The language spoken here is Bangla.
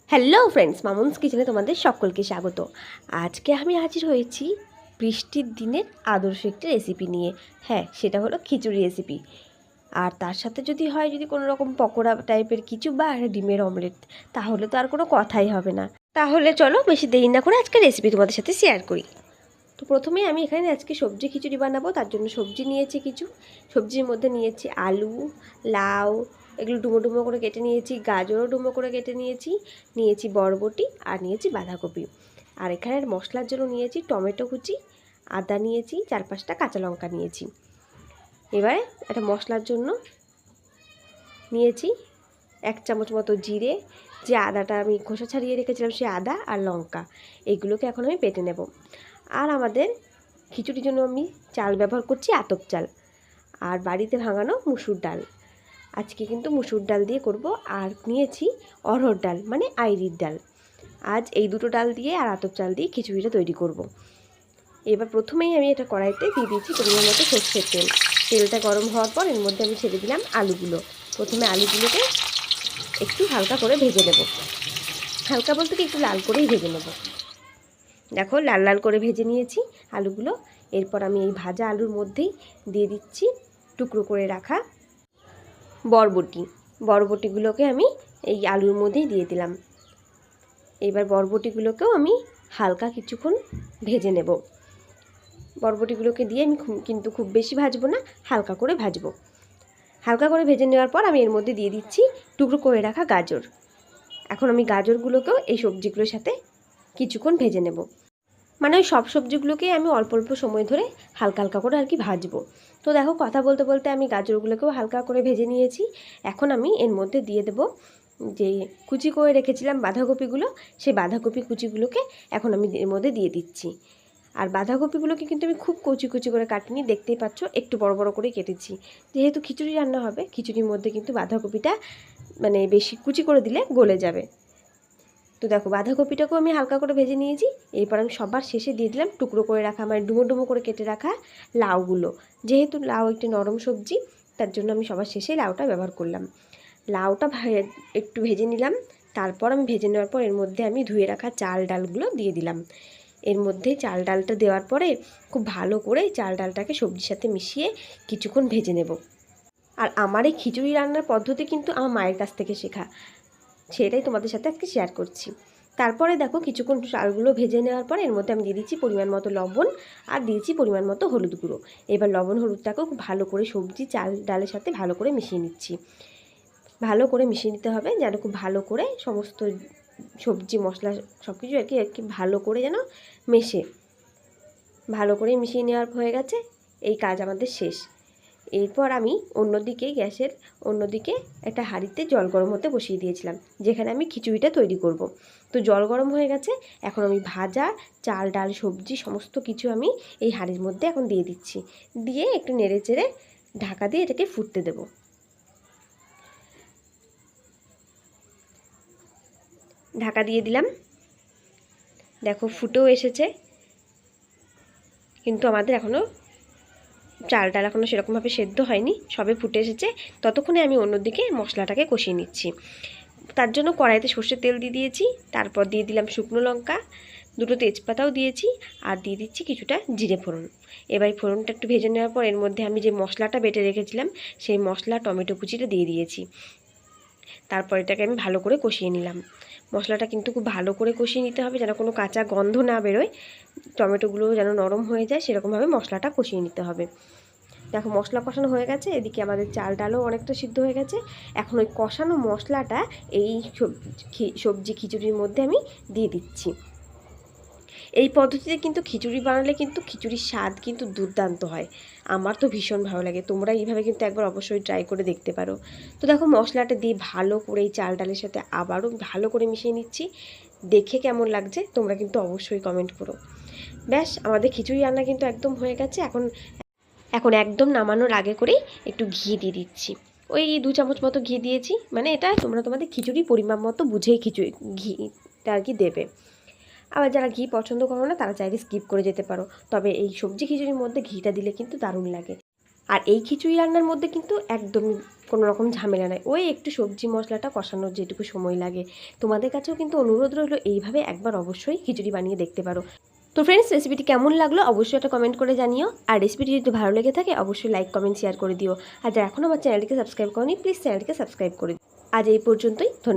হ্যালো ফ্রেন্ডস, মামুনস কিচেনে তোমাদের সকলকে স্বাগত। আজকে আমি হাজির হয়েছি বৃষ্টির দিনের আদর্শ একটি রেসিপি নিয়ে। হ্যাঁ, সেটা হলো খিচুড়ি রেসিপি। আর তার সাথে যদি কোনো রকম পকোড়া টাইপের কিছু বা ডিমের অমলেট, তাহলে তো আর কোনো কথাই হবে না। তাহলে চলো বেশি দেরি না করে আজকে রেসিপি তোমাদের সাথে শেয়ার করি। তো প্রথমেই আমি এখানে আজকে সবজি খিচুড়ি বানাবো। তার জন্য সবজি নিয়েছি কিছু। সবজির মধ্যে নিয়েছি আলু, লাউ, এগুলো ডুমো ডুমো করে কেটে নিয়েছি, গাজরও ডুমো করে কেটে নিয়েছি বরবটি, আর নিয়েছি বাঁধাকপি। আর এখানে মশলার জন্য নিয়েছি টমেটো কুচি, আদা নিয়েছি, 4-5টা কাঁচা লঙ্কা নিয়েছি। এবারে একটা মশলার জন্য নিয়েছি 1 চামচ মতো জিরে, যে আদাটা আমি খোসা ছাড়িয়ে রেখেছিলাম সেই আদা আর লঙ্কা, এগুলোকে এখন আমি বেটে নেব। আর আমাদের খিচুড়ির জন্য আমি চাল ব্যবহার করছি আতপ চাল, আর বাড়িতে ভাঙানো মুসুর ডাল। আজকে কিন্তু মুসুর ডাল দিয়ে করব। আর নিয়েছি অড়হর ডাল মানে আইরির ডাল। আজ এই দুটো ডাল দিয়ে আর আতপ চাল দিয়ে খিচুড়িটা তৈরি করব। এবার প্রথমেই আমি এটা কড়াইতে দিয়ে দিয়েছি পরিমাণ মতো সর্ষের তেল। তেলটা গরম হওয়ার পর এর মধ্যে আমি ছেড়ে দিলাম আলুগুলো। প্রথমে আলুগুলোকে একটু হালকা করে ভেজে নেব। হালকা বলতে কি একটু লাল করেই ভেজে নেব। দেখো লাল লাল করে ভেজে নিয়েছি আলুগুলো। এরপর আমি এই ভাজা আলুর মধ্যেই দিয়ে দিচ্ছি টুকরো করে রাখা বরবটিগুলোকে আমি এই আলুর মধ্যেই দিয়ে দিলাম। এবার বরবটিগুলোকেও আমি হালকা কিছুক্ষণ ভেজে নেব। বরবটিগুলোকে দিয়ে আমি কিন্তু খুব বেশি ভাজবো না, হালকা করে ভাজবো। হালকা করে ভেজে নেওয়ার পর আমি এর মধ্যে দিয়ে দিচ্ছি টুকরো করে রাখা গাজর। এখন আমি গাজরগুলোকেও এই সবজিগুলোর সাথে কিছুক্ষণ ভেজে নেব। মানে ওই সব সবজিগুলোকেই আমি অল্প অল্প সময় ধরে হালকা হালকা করে আর কি ভাজবো। তো দেখো কথা বলতে বলতে আমি গাজরগুলোকেও হালকা করে ভেজে নিয়েছি। এখন আমি এর মধ্যে দিয়ে দেব যে কুচি করে রেখেছিলাম বাঁধাকপিগুলো, সেই বাঁধাকপি কুচিগুলোকে এখন আমি এর মধ্যে দিয়ে দিচ্ছি। আর বাঁধাকপিগুলোকে কিন্তু আমি খুব কুচি কুচি করে কাটিনি, দেখতেই পাচ্ছ একটু বড় বড় করে কেটেছি। যেহেতু খিচুড়ি রান্না হবে, খিচুড়ির মধ্যে কিন্তু বাঁধাকপিটা মানে বেশি কুচি করে দিলে গলে যাবে। তো দেখো বাঁধাকপিটাকেও আমি হালকা করে ভেজে নিয়েছি। এরপর আমি সবার শেষে দিয়ে দিলাম টুকরো করে রাখা মানে ডুমো ডুমো করে কেটে রাখা লাউগুলো। যেহেতু লাউ একটি নরম সবজি, তার জন্য আমি সবার শেষে লাউটা ব্যবহার করলাম। লাউটা একটু ভেজে নিলাম। তারপর আমি ভেজে নেওয়ার পর এর মধ্যে আমি ধুয়ে রাখা চাল ডালগুলো দিয়ে দিলাম। এর মধ্যে চাল ডালটা দেওয়ার পরে খুব ভালো করে চাল ডালটাকে সবজির সাথে মিশিয়ে কিছুক্ষণ ভেজে নেব। আর আমার এই খিচুড়ি রান্নার পদ্ধতি কিন্তু আমার মায়ের কাছ থেকে শেখা, সেটাই তোমাদের সাথে আজকে শেয়ার করছি। তারপরে দেখো কিছুক্ষণ চালগুলো ভেজে নেওয়ার পর এর মধ্যে আমি দিয়ে দিচ্ছি পরিমাণ মতো লবণ, আর দিয়েছি পরিমাণ মতো হলুদ গুঁড়ো। এবার লবণ হলুদটাকেও খুব ভালো করে সবজি চাল ডালের সাথে ভালো করে মিশিয়ে নিচ্ছি। ভালো করে মিশিয়ে নিতে হবে যেন খুব ভালো করে সমস্ত সবজি মশলা সব কিছু আর কি ভালো করে যেন মেশে। ভালো করে মিশিয়ে নেওয়ার হয়ে গেছে, এই কাজ আমাদের শেষ। এরপর আমি গ্যাসের অন্যদিকে একটা হাঁড়িতে জল গরম হতে বসিয়ে দিয়েছিলাম, যেখানে আমি খিচুড়িটা তৈরি করব। তো জল গরম হয়ে গেছে, এখন আমি ভাজা চাল ডাল সবজি সমস্ত কিছু আমি এই হাঁড়ির মধ্যে এখন দিয়ে দিচ্ছি। দিয়ে একটু নেড়ে চেড়ে ঢাকা দিয়ে এটাকে ফুটতে দেব। ঢাকা দিয়ে দিলাম। দেখো ফুটেও এসেছে, কিন্তু আমাদের এখনও চাল ডাল এখনও সেরকমভাবে সেদ্ধ হয়নি, সবে ফুটে এসেছে। ততক্ষণে আমি অন্যদিকে মশলাটাকে কষিয়ে নিচ্ছি। তার জন্য কড়াইতে সর্ষের তেল দিয়ে দিয়েছি। তারপর দিয়ে দিলাম শুকনো লঙ্কা, 2টো তেজপাতাও দিয়েছি, আর দিয়ে দিচ্ছি কিছুটা জিরে ফোড়ন। এবার ফোড়নটা একটু ভেজে নেওয়ার পর এর মধ্যে আমি যে মশলাটা বেটে রেখেছিলাম সেই মশলা টমেটো কুচিটা দিয়ে দিয়েছি। তারপর এটাকে আমি ভালো করে কষিয়ে নিলাম। মশলাটা কিন্তু খুব ভালো করে কষিয়ে নিতে হবে যেন কোনো কাঁচা গন্ধ না বেরোয়, টমেটোগুলো যেন নরম হয়ে যায় সেরকমভাবে মশলাটা কষিয়ে নিতে হবে। দেখো মশলা কষানো হয়ে গেছে, এদিকে আমাদের চাল ডালও অনেকটা সিদ্ধ হয়ে গেছে। এখন ওই কষানো মশলাটা এই সবজি খিচুড়ির মধ্যে আমি দিয়ে দিচ্ছি। এই পদ্ধতিতে কিন্তু খিচুড়ি বানালে কিন্তু খিচুড়ির স্বাদ কিন্তু দুর্দান্ত হয়। আমার তো ভীষণ ভালো লাগে, তোমরা এইভাবে কিন্তু একবার অবশ্যই ট্রাই করে দেখতে পারো। তো দেখো মশলাটা দিয়ে ভালো করে এই চাল ডালের সাথে আবারও ভালো করে মিশিয়ে নিচ্ছি। দেখে কেমন লাগছে তোমরা কিন্তু অবশ্যই কমেন্ট করো। ব্যাস আমাদের খিচুড়ি রান্না কিন্তু একদম হয়ে গেছে। এখন একদম নামানোর আগে করেই একটু ঘি দিয়ে দিচ্ছি। ওই 2 চামচ মতো ঘি দিয়েছি, মানে এটা তোমরা তোমাদের খিচুড়ি পরিমাপ মতো বুঝেই ঘিটা আর কি দেবে। আবার যারা ঘি পছন্দ করো না তারা চাইলে স্কিপ করে যেতে পারো, তবে এই সবজি খিচুড়ির মধ্যে ঘিটা দিলে কিন্তু দারুণ লাগে। আর এই খিচুড়ি রান্নার মধ্যে কিন্তু একদমই কোনো রকম ঝামেলা নাই, ওই একটু সবজি মশলাটা কষানোর যেটুকু সময় লাগে। তোমাদের কাছেও কিন্তু অনুরোধ রইলো এইভাবে একবার অবশ্যই খিচুড়ি বানিয়ে দেখতে পারো। তো ফ্রেন্ডস, রেসিপিটি কেমন লাগলো অবশ্যই একটা কমেন্ট করে জানিও। আর রেসিপিটি যদি ভালো লেগে থাকে অবশ্যই লাইক কমেন্ট শেয়ার করে দিও। আর যারা এখন আমার চ্যানেলটিকে সাবস্ক্রাইব করনি প্লিজ চ্যানেলটিকে সাবস্ক্রাইব করে দিও। আজ এই পর্যন্তই, ধন্যবাদ।